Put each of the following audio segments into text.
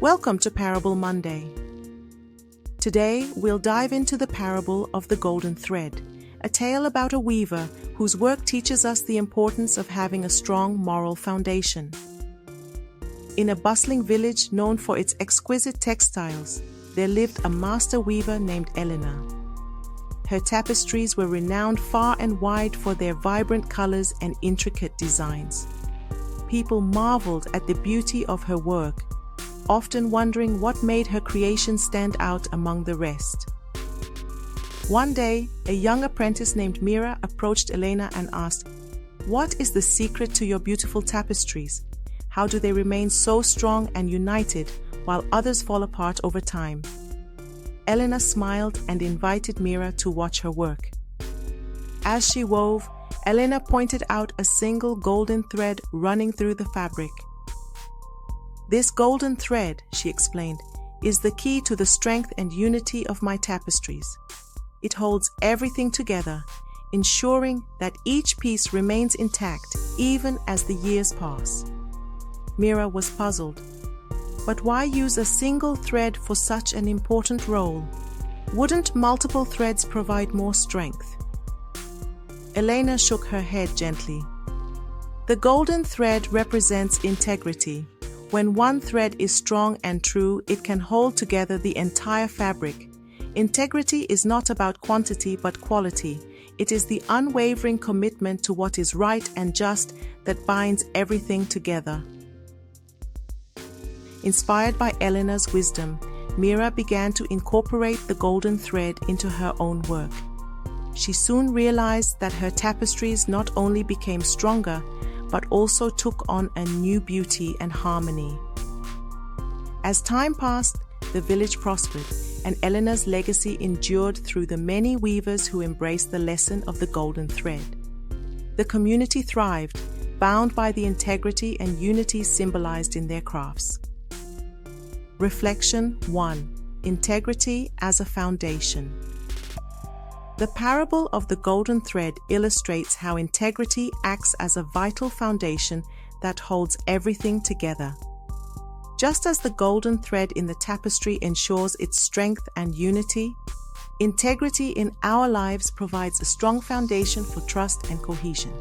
Welcome to Parable Monday. Today, we'll dive into the parable of the golden thread, a tale about a weaver whose work teaches us the importance of having a strong moral foundation. In a bustling village known for its exquisite textiles, there lived a master weaver named Elena. Her tapestries were renowned far and wide for their vibrant colors and intricate designs. People marveled at the beauty of her work, often wondering what made her creation stand out among the rest. One day, a young apprentice named Mira approached Elena and asked, "What is the secret to your beautiful tapestries? How do they remain so strong and united while others fall apart over time?" Elena smiled and invited Mira to watch her work. As she wove, Elena pointed out a single golden thread running through the fabric. "This golden thread," she explained, "is the key to the strength and unity of my tapestries. It holds everything together, ensuring that each piece remains intact even as the years pass." Mira was puzzled. But why use a single thread for such an important role? Wouldn't multiple threads provide more strength? Elena shook her head gently. The golden thread represents integrity. When one thread is strong and true, it can hold together the entire fabric. Integrity is not about quantity but quality. It is the unwavering commitment to what is right and just that binds everything together. Inspired by Elena's wisdom, Mira began to incorporate the golden thread into her own work. She soon realized that her tapestries not only became stronger, but also took on a new beauty and harmony. As time passed, the village prospered, and Elena's legacy endured through the many weavers who embraced the lesson of the golden thread. The community thrived, bound by the integrity and unity symbolized in their crafts. Reflection 1. Integrity as a foundation. The parable of the golden thread illustrates how integrity acts as a vital foundation that holds everything together. Just as the golden thread in the tapestry ensures its strength and unity, integrity in our lives provides a strong foundation for trust and cohesion.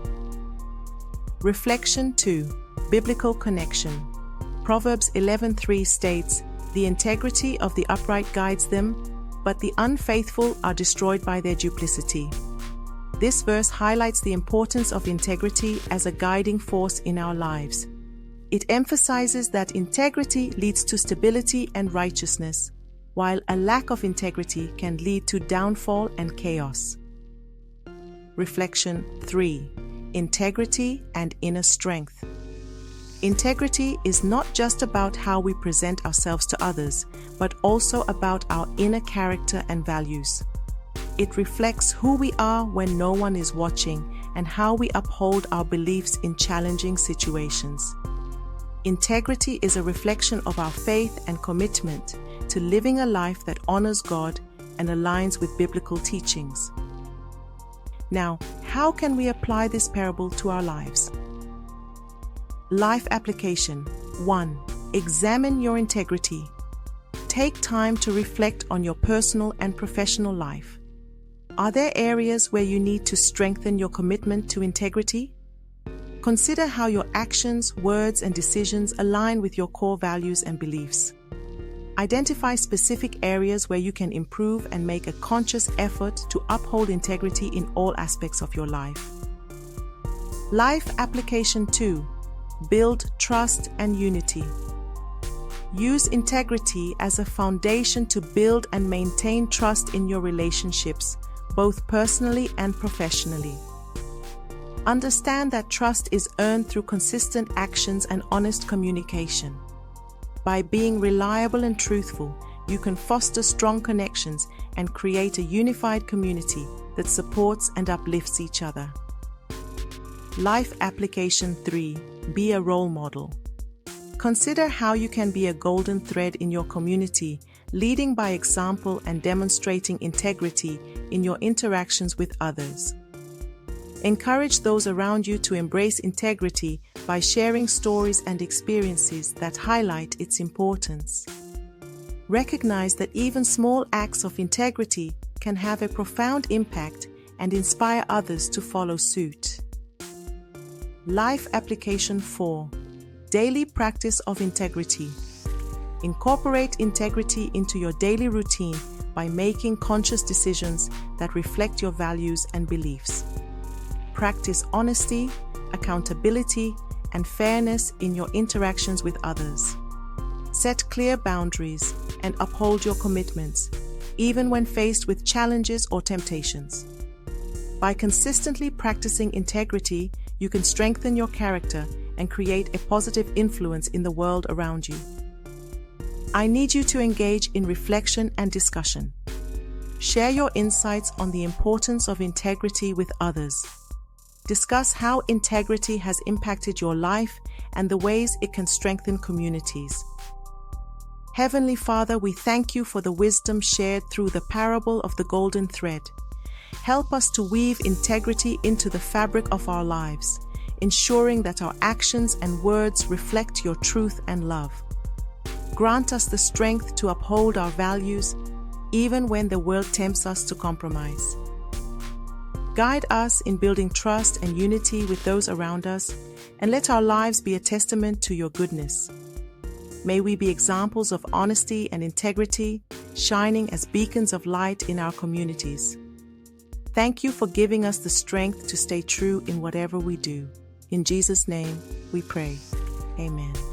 Reflection 2. Biblical connection. Proverbs 11:3 states, "The integrity of the upright guides them, but the unfaithful are destroyed by their duplicity." This verse highlights the importance of integrity as a guiding force in our lives. It emphasizes that integrity leads to stability and righteousness, while a lack of integrity can lead to downfall and chaos. Reflection 3. Integrity and inner strength. Integrity is not just about how we present ourselves to others, but also about our inner character and values. It reflects who we are when no one is watching and how we uphold our beliefs in challenging situations. Integrity is a reflection of our faith and commitment to living a life that honors God and aligns with biblical teachings. Now, how can we apply this parable to our lives? Life application. 1. Examine your integrity. Take time to reflect on your personal and professional life. Are there areas where you need to strengthen your commitment to integrity? Consider how your actions, words, and decisions align with your core values and beliefs. Identify specific areas where you can improve and make a conscious effort to uphold integrity in all aspects of your life. Life application 2. Build trust and unity. Use integrity as a foundation to build and maintain trust in your relationships, both personally and professionally. Understand that trust is earned through consistent actions and honest communication. By being reliable and truthful, you can foster strong connections and create a unified community that supports and uplifts each other. Life application 3. Be a role model. Consider how you can be a golden thread in your community, leading by example and demonstrating integrity in your interactions with others. Encourage those around you to embrace integrity by sharing stories and experiences that highlight its importance. Recognize that even small acts of integrity can have a profound impact and inspire others to follow suit. Life Application 4. Daily Practice of Integrity. Incorporate integrity into your daily routine by making conscious decisions that reflect your values and beliefs. Practice honesty, accountability, and fairness in your interactions with others. Set clear boundaries and uphold your commitments, even when faced with challenges or temptations. By consistently practicing integrity, you can strengthen your character and create a positive influence in the world around you. I need you to engage in reflection and discussion. Share your insights on the importance of integrity with others. Discuss how integrity has impacted your life and the ways it can strengthen communities. Heavenly Father, we thank you for the wisdom shared through the parable of the golden thread. Help us to weave integrity into the fabric of our lives, ensuring that our actions and words reflect your truth and love. Grant us the strength to uphold our values, even when the world tempts us to compromise. Guide us in building trust and unity with those around us, and let our lives be a testament to your goodness. May we be examples of honesty and integrity, shining as beacons of light in our communities. Thank you for giving us the strength to stay true in whatever we do. In Jesus' name, we pray. Amen.